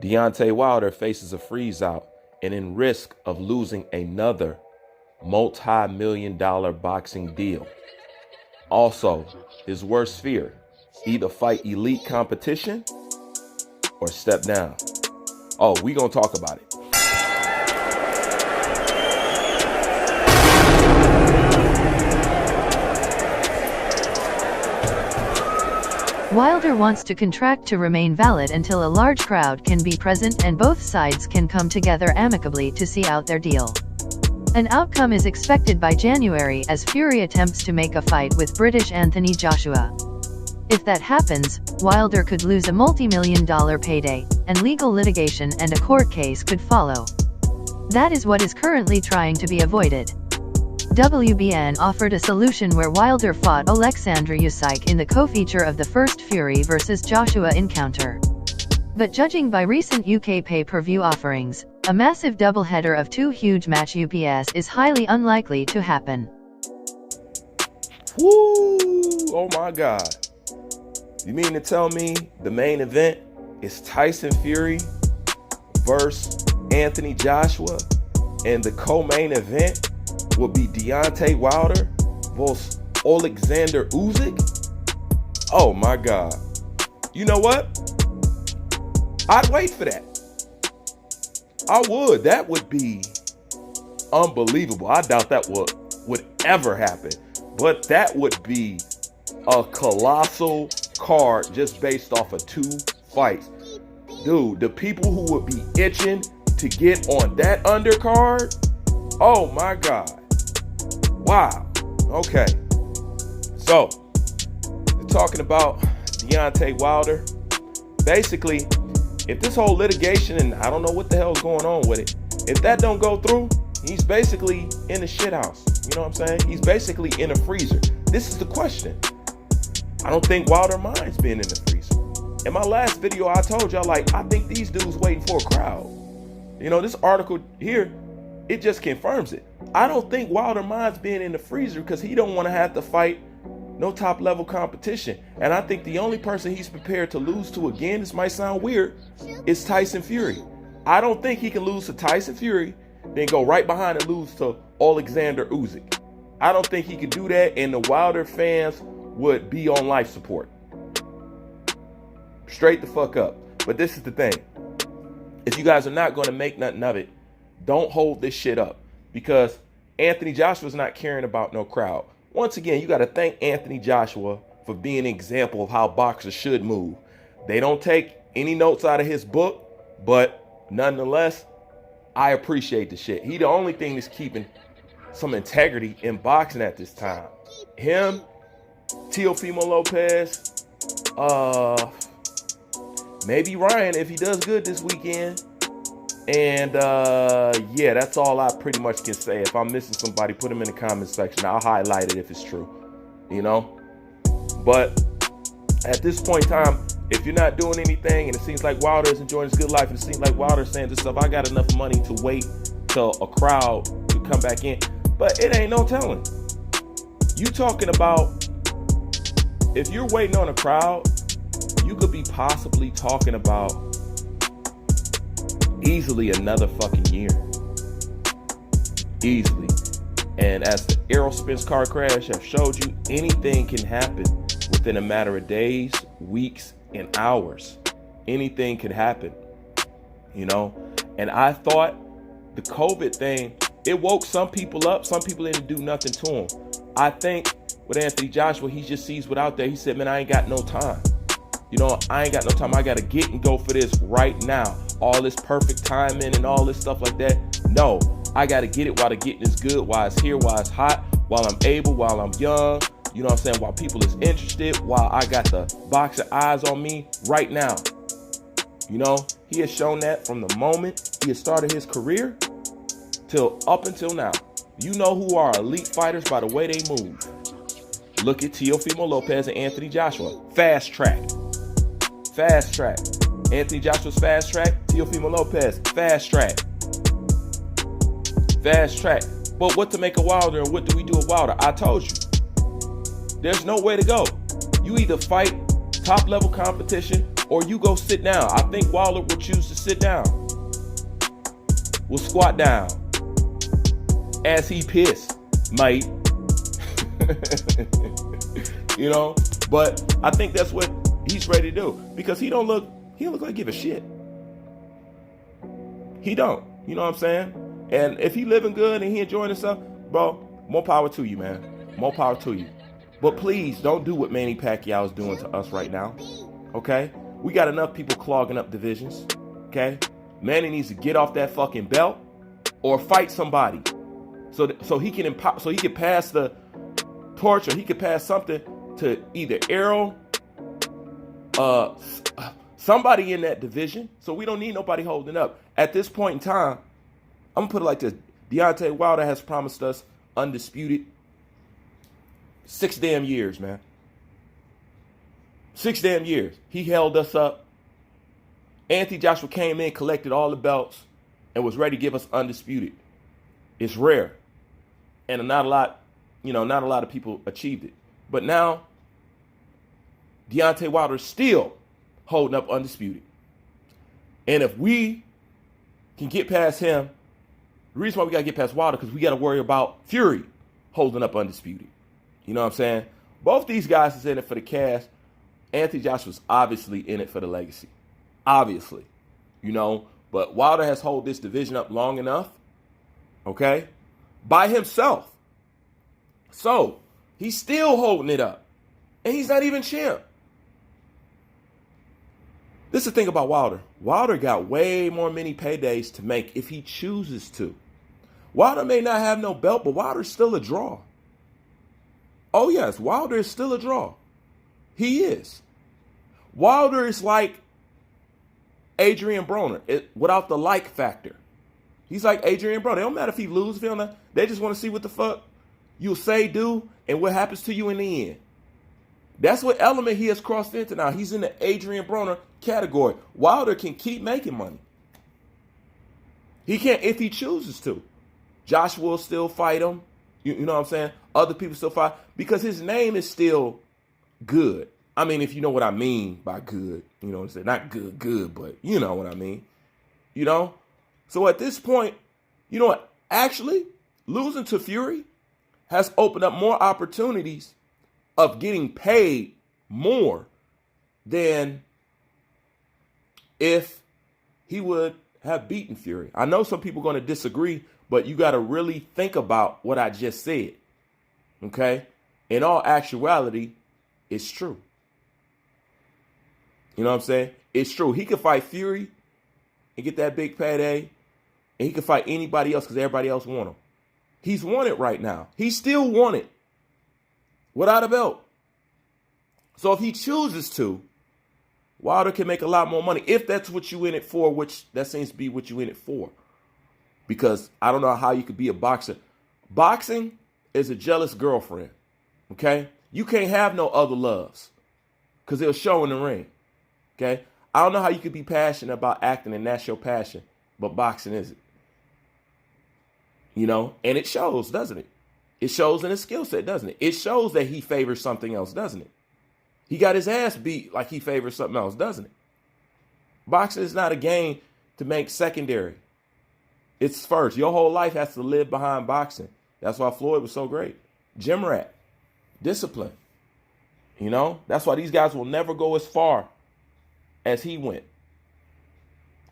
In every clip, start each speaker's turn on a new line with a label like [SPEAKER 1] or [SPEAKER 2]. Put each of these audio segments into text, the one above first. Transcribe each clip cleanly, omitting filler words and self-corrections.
[SPEAKER 1] Deontay Wilder faces a freeze out and in risk of losing another multi-million-dollar boxing deal. Also, his worst fear, either fight elite competition or step down. Oh, we gonna talk about it.
[SPEAKER 2] Wilder wants to contract to remain valid until a large crowd can be present and both sides can come together amicably to see out their deal. An outcome is expected by January as Fury attempts to make a fight with British Anthony Joshua. If that happens, Wilder could lose a multi-million-dollar payday, and legal litigation and a court case could follow. That is what is currently trying to be avoided. WBN offered a solution where Wilder fought Alexander Usyk in the co-feature of the first Fury vs. Joshua encounter. But judging by recent UK pay-per-view offerings, a massive doubleheader of two huge match UPS is highly unlikely to happen.
[SPEAKER 1] Woo! Oh my God. You mean to tell me the main event is Tyson Fury versus Anthony Joshua, and the co-main event will be Deontay Wilder versus Alexander Usyk? Oh my God. You know what? I'd wait for that. I would. That would be unbelievable. I doubt that would ever happen. But that would be a colossal card just based off of two fights. Dude, the people who would be itching to get on that undercard, oh my God. Wow. Okay. So, talking about Deontay Wilder, basically, if this whole litigation, and I don't know what the hell's going on with it, if that don't go through, he's basically in the shit house. You know what I'm saying? He's basically in a freezer. This is the question. I don't think Wilder minds being in the freezer. In my last video, I told y'all, like, I think these dudes waiting for a crowd. You know, this article here, it just confirms it. I don't think Wilder minds being in the freezer because he don't want to have to fight no top level competition. And I think the only person he's prepared to lose to again, this might sound weird, is Tyson Fury. I don't think he can lose to Tyson Fury, then go right behind and lose to Alexander Usyk. I don't think he could do that, and the Wilder fans would be on life support. Straight the fuck up. But this is the thing. If you guys are not going to make nothing of it, don't hold this shit up, because Anthony Joshua's not caring about no crowd. Once again, you got to thank Anthony Joshua for being an example of how boxers should move. They don't take any notes out of his book, but nonetheless, I appreciate the shit. He the only thing that's keeping some integrity in boxing at this time. Him, Teofimo Lopez, maybe Ryan if he does good this weekend. And yeah, that's all I pretty much can say. If I'm missing somebody, put them in the comment section. I'll highlight it if it's true, you know. But at this point in time, if you're not doing anything and it seems like Wilder is enjoying his good life, and it seems like Wilder's saying to himself, I got enough money to wait till a crowd to come back in. But it ain't no telling. You talking about, if you're waiting on a crowd, you could be possibly talking about easily another fucking year. Easily. And as the Aerospence car crash have showed you, anything can happen within a matter of days, weeks, and hours. Anything could happen, you know. And I thought the COVID thing, it woke some people up. Some people didn't do nothing to him. I think with Anthony Joshua, he just sees what out there. He said, man, I ain't got no time. You know, I ain't got no time. I got to get and go for this right now. All this perfect timing and all this stuff like that. No, I got to get it while the getting is good, while it's here, while it's hot, while I'm able, while I'm young. You know what I'm saying? While people is interested, while I got the boxer eyes on me right now. You know, he has shown that from the moment he has started his career till up until now. You know who are elite fighters by the way they move. Look at Teofimo Lopez and Anthony Joshua. Fast track. Fast track. Anthony Joshua's fast track. Teofimo Lopez, fast track. Fast track. But what to make of Wilder and what do we do with Wilder? I told you. There's no way to go. You either fight top level competition or you go sit down. I think Wilder will choose to sit down. Will squat down. As he pissed, mate. You know? But I think that's what he's ready to do. Because he don't look like give a shit. He don't. You know what I'm saying? And if he living good and he enjoying himself, bro, more power to you, man. More power to you. But please don't do what Manny Pacquiao is doing to us right now. Okay? We got enough people clogging up divisions. Okay? Manny needs to get off that fucking belt or fight somebody. So he can pass the torch, or he can pass something to either Errol, somebody in that division. So we don't need nobody holding up. At this point in time, I'm gonna put it like this: Deontay Wilder has promised us undisputed 6 damn years, man. 6 damn years. He held us up. Anthony Joshua came in, collected all the belts, and was ready to give us undisputed. It's rare. And not a lot of people achieved it. But now, Deontay Wilder is still holding up undisputed. And if we can get past him, the reason why we got to get past Wilder, because we got to worry about Fury holding up undisputed. You know what I'm saying? Both these guys is in it for the cash. Anthony Joshua's obviously in it for the legacy. Obviously. You know, but Wilder has held this division up long enough, okay, by himself. So, he's still holding it up. And he's not even champ. This is the thing about Wilder. Wilder got way more many paydays to make if he chooses to. Wilder may not have no belt, but Wilder's still a draw. Oh, yes, Wilder is still a draw. He is. Wilder is like Adrian Broner without the like factor. He's like Adrian Broner. It don't matter if he loses, they just want to see what the fuck you'll say, do, and what happens to you in the end. That's what element he has crossed into now. He's in the Adrian Broner category. Wilder can keep making money. He can if he chooses to. Joshua will still fight him. You know what I'm saying? Other people still fight because his name is still good. I mean, if you know what I mean by good, you know what I'm saying? Not good, but you know what I mean. You know? So at this point, you know what? Actually, losing to Fury has opened up more opportunities of getting paid more than if he would have beaten Fury. I know some people are going to disagree, but you got to really think about what I just said. Okay? In all actuality, it's true. You know what I'm saying? It's true. He could fight Fury and get that big payday, and he could fight anybody else because everybody else want him. He's wanted right now. He's still wanted without a belt. So if he chooses to, Wilder can make a lot more money if that's what you in it for, which that seems to be what you in it for. Because I don't know how you could be a boxer. Boxing is a jealous girlfriend, okay? You can't have no other loves because they'll show in the ring, okay? I don't know how you could be passionate about acting and that's your passion, but boxing isn't. You know, and it shows, doesn't it? It shows in his skill set, doesn't it? It shows that he favors something else, doesn't it? He got his ass beat like he favors something else, doesn't it? Boxing is not a game to make secondary. It's first. Your whole life has to live behind boxing. That's why Floyd was so great. Gym rat. Discipline. You know, that's why these guys will never go as far as he went.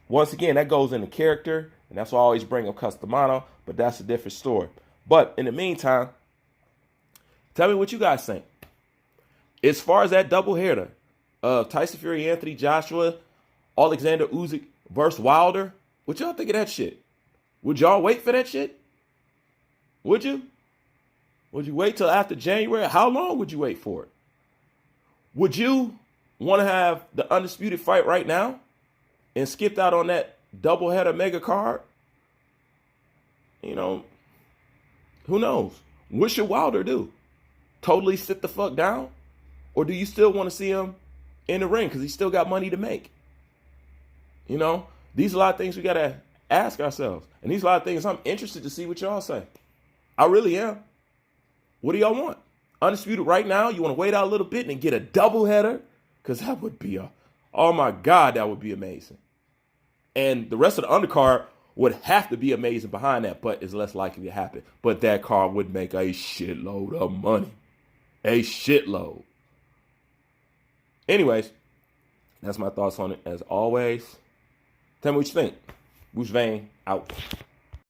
[SPEAKER 1] Once again, that goes into character, and that's why I always bring up Customano, but that's a different story. But in the meantime, tell me what you guys think. As far as that doubleheader of Tyson Fury, Anthony Joshua, Alexander Usyk versus Wilder, what y'all think of that shit? Would y'all wait for that shit? Would you? Would you wait till after January? How long would you wait for it? Would you want to have the undisputed fight right now and skipped out on that doubleheader mega card? You know, who knows? What should Wilder do? Totally sit the fuck down? Or do you still want to see him in the ring because he still got money to make? You know, these are a lot of things we got to ask ourselves. And these are a lot of things I'm interested to see what y'all say. I really am. What do y'all want? Undisputed right now? You want to wait out a little bit and get a doubleheader? Because that would be a Oh my God, that would be amazing. And the rest of the undercard would have to be amazing behind that, but it's less likely to happen. But that card would make a shitload of money. A shitload. Anyways, that's my thoughts on it as always. Tell me what you think. Bruce Vane, out.